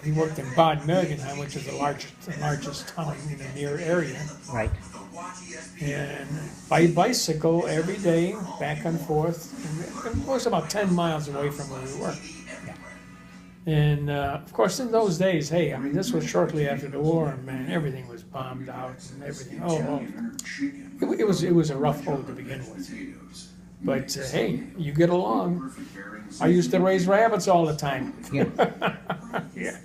he worked in Bad Mergenheim, which is the largest town in the near area. Right. And by bicycle every day, back and forth. And it was about 10 miles away from where we were. And of course, in those days, hey, I mean, this was shortly after the war, and man, everything was bombed out and everything. It was a rough road to begin with. But hey, you get along. I used to raise rabbits all the time. Yeah. Yeah.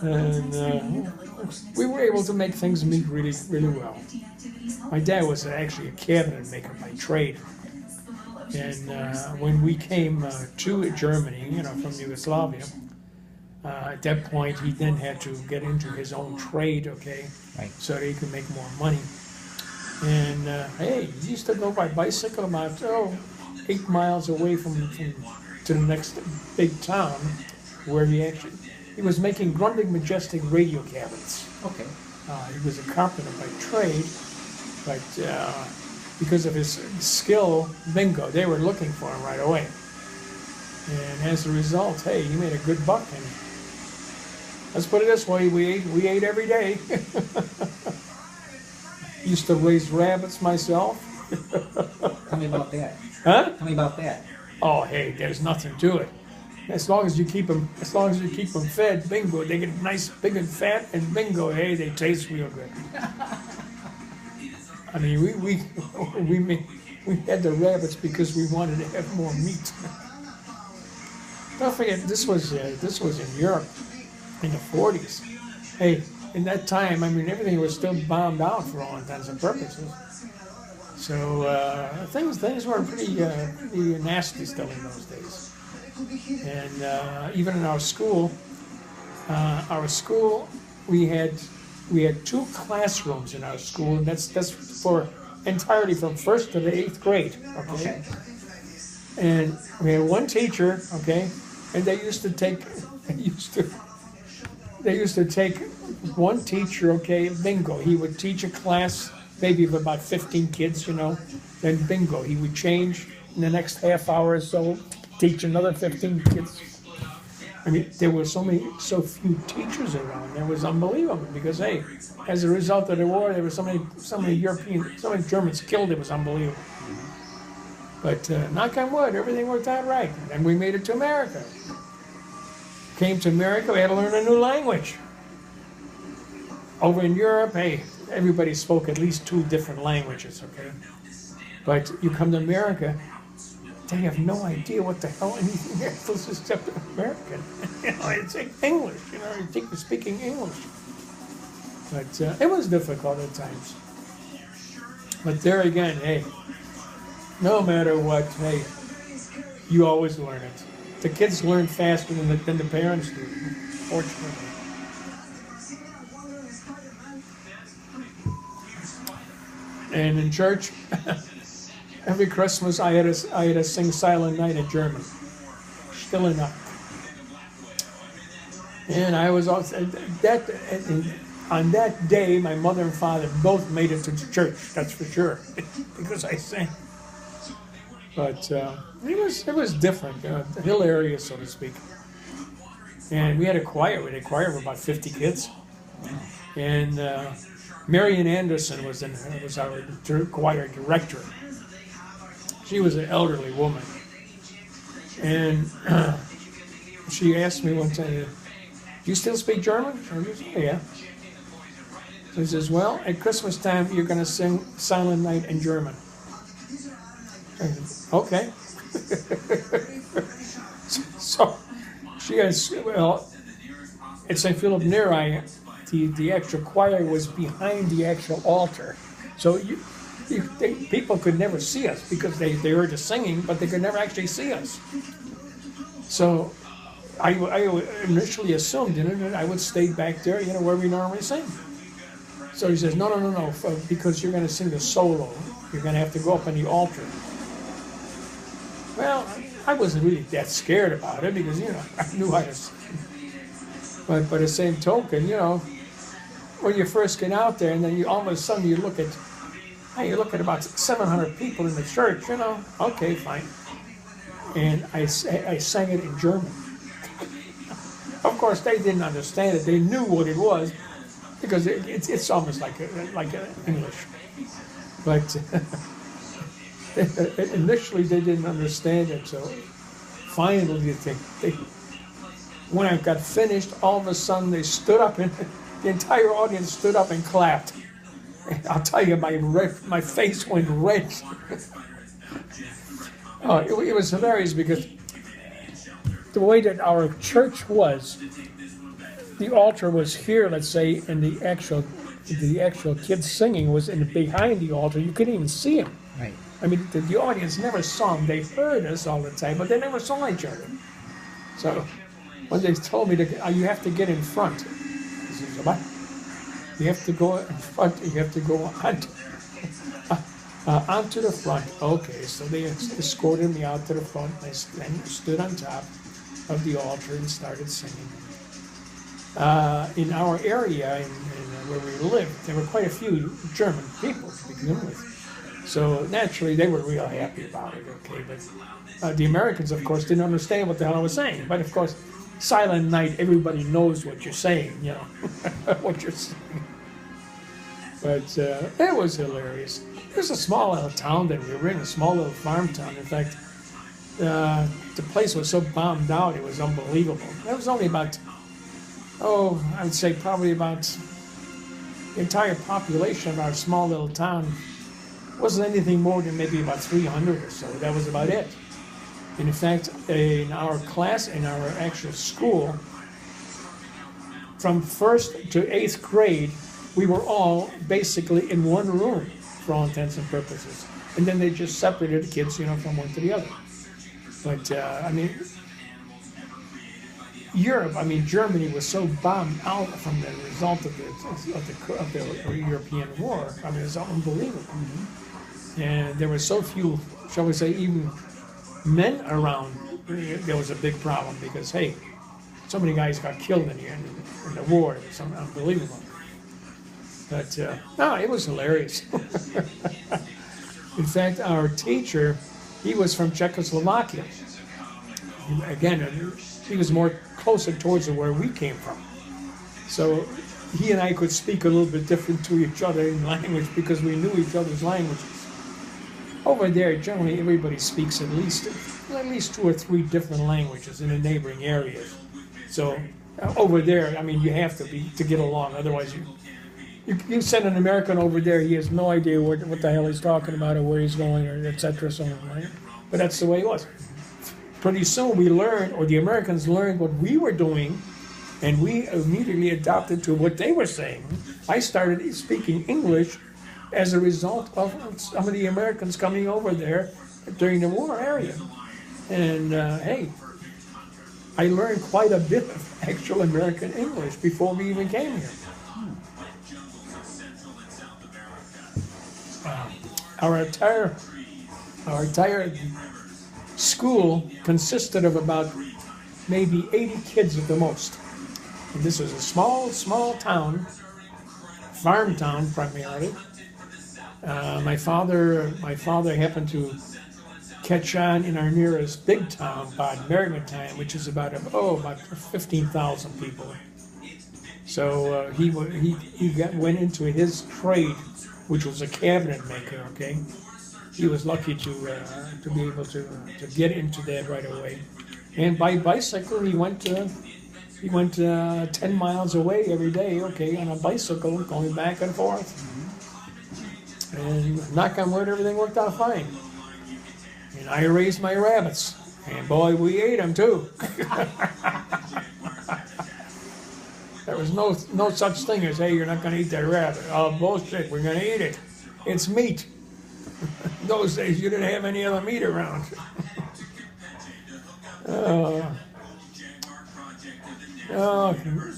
And we were able to make things meet really, really well. My dad was actually a cabinet maker by trade. And when we came to Germany, you know, from Yugoslavia, at that point he then had to get into his own trade, okay, Right. so that he could make more money. And hey, he used to go by bicycle about 8 miles away from to the next big town, where he was making Grundig Majestic radio cabinets. Okay. He was a carpenter by trade, but because of his skill, bingo, they were looking for him right away. And as a result, hey, he made a good buck. And let's put it this way, we ate every day. Used to raise rabbits myself. Tell me about that. Huh? Tell me about that. Oh, hey, there's nothing to it. As long as you keep them fed, bingo, they get nice, big and fat, and bingo, hey, they taste real good. I mean, we had the rabbits because we wanted to have more meat. Don't forget, this was in Europe in the 40s. Hey, in that time, I mean, everything was still bombed out for all intents and purposes. So things were pretty nasty still in those days. And even in our school, we had 2 classrooms in our school, and that's for entirely from 1st to the 8th grade. Okay. And we had one teacher, okay, and they used to take one teacher, okay, bingo. He would teach a class maybe of about 15 kids, you know, then bingo, he would change in the next half hour or so, teach another 15 kids. I mean, there were so few teachers around. It was unbelievable because, hey, as a result of the war, there were so many Germans killed. It was unbelievable. But knock on wood, everything worked out right. And we made it to America. Came to America, we had to learn a new language. Over in Europe, hey, everybody spoke at least 2 different languages, okay? But you come to America, they have no idea what the hell anything else is except American. You know, it's like English, you know, you think you're speaking English. But it was difficult at times. But there again, hey, no matter what, hey, you always learn it. The kids learn faster than the parents do, fortunately. And in church, every Christmas I had to sing Silent Night in German, Stille Nacht. And I was also on that day, my mother and father both made it to church. That's for sure, because I sang. But it was different, hilarious, so to speak. And we had a choir. We had a choir of about 50 kids, and Marian Anderson was our choir director. She was an elderly woman, and she asked me one time, "Do you still speak German?" I said, "Yeah." She says, "Well, at Christmas time, you're going to sing Silent Night in German." I said, "Okay." So she has, well, at St. Philip Neri, the actual choir was behind the actual altar, so people could never see us because they heard the singing, but they could never actually see us. So I initially assumed, I would stay back there, where we normally sing. So he says, no, because you're going to sing the solo, you're going to have to go up on the altar. Well, I wasn't really that scared about it because, I knew how to sing. But by the same token, when you first get out there and then all of a sudden you look at about 700 people in the church, okay, fine. And I sang it in German. Of course, they didn't understand it. They knew what it was because it's almost like English. But initially, they didn't understand it. So finally, when I got finished, all of a sudden they stood up and the entire audience stood up and clapped. And I'll tell you, my face went red. Oh, it was hilarious because the way that our church was, the altar was here, let's say, and the actual kids singing was behind the altar. You couldn't even see them. Right. I mean, the audience never saw them. They heard us all the time, but they never saw each other. So when they told me you have to get in front, I said, what? You have to go in front. You have to go onto the front. Okay, so they escorted me out to the front. I stood on top of the altar and started singing. In our area, where we lived, there were quite a few German people to begin with. So naturally, they were real happy about it, okay? But the Americans, of course, didn't understand what the hell I was saying. But of course, Silent Night, everybody knows what you're saying, you know, what you're saying. But it was hilarious. It was a small little town that we were in, a small little farm town. In fact, the place was so bombed out, it was unbelievable. There was only about, I would say probably about the entire population of our small little town wasn't anything more than maybe about 300 or so. That was about it. And in fact, in our class, in our actual school, from 1st to 8th grade, we were all basically in one room for all intents and purposes. And then they just separated the kids, you know, from one to the other. But, I mean, Europe, I mean, Germany was so bombed out from the result of the European war. I mean, it was unbelievable. Mm-hmm. And there were so few, shall we say, even men around. There was a big problem because, hey, so many guys got killed in the war. It was unbelievable. But, no, it was hilarious. In fact, our teacher, he was from Czechoslovakia. Again, he was more closer towards where we came from. So he and I could speak a little bit different to each other in language because we knew each other's languages. Over there, generally, everybody speaks at least 2 or 3 different languages in the neighboring areas. So over there, I mean, you have to get along. Otherwise, you send an American over there, he has no idea what the hell he's talking about or where he's going or et cetera, so on, right? But that's the way it was. Pretty soon we learned, or the Americans learned what we were doing, and we immediately adopted to what they were saying. I started speaking English as a result of some of the Americans coming over there during the war area. And hey, I learned quite a bit of actual American English before we even came here. Our entire school consisted of about maybe 80 kids at the most. And this was a small town, farm town primarily. My father happened to catch on in our nearest big town, Bad Mergentheim, which is about 15,000 people. So he went into his trade, which was a cabinet maker. Okay, he was lucky to be able to get into that right away. And by bicycle, he went 10 miles away every day. Okay, on a bicycle, going back and forth. And knock on wood, everything worked out fine. And I raised my rabbits, and boy, we ate them too. There was no such thing as, hey, you're not going to eat that rabbit. Oh, bullshit, we're going to eat it. It's meat. Those days, you didn't have any other meat around.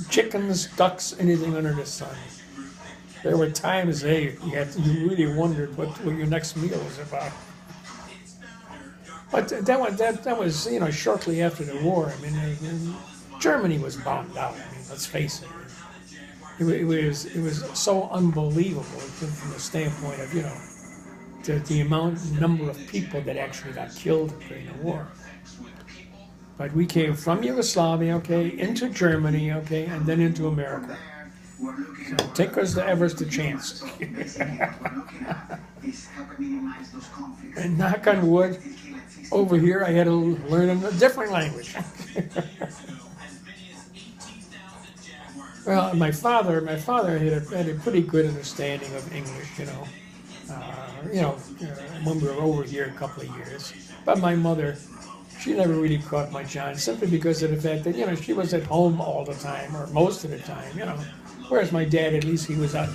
Chickens, ducks, anything under the sun. There were times, hey, you really wondered what your next meal was about. But that was, you know, shortly after the war. I mean, Germany was bombed out. I mean, let's face it. It was so unbelievable from the standpoint of, you know, the number of people that actually got killed during the war. But we came from Yugoslavia, okay, into Germany, okay, and then into America. So take us to Everest a chance. And knock on wood, over here I had to learn a different language. Well, my father had a pretty good understanding of English, when we were over here a couple of years. But my mother, she never really caught much on, simply because of the fact that, she was at home all the time, or most of the time, Whereas my dad, at least he was out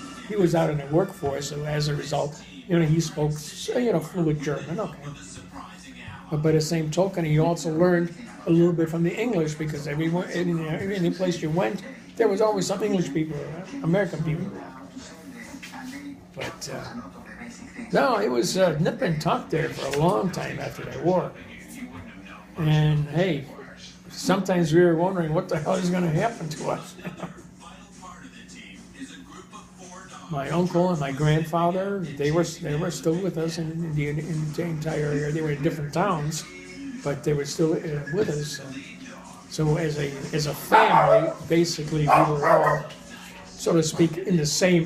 in the workforce, so as a result, he spoke, fluent German, okay. But by the same token, he also learned a little bit from the English, because everywhere, any place you went, there was always some English people, American people. But no, it was nip and tuck there for a long time after the war. And hey, sometimes we were wondering what the hell is going to happen to us. My uncle and my grandfather, they were still with us in the entire area. They were in different towns, but they were still with us. So as a family, basically, we were all, so to speak, in the same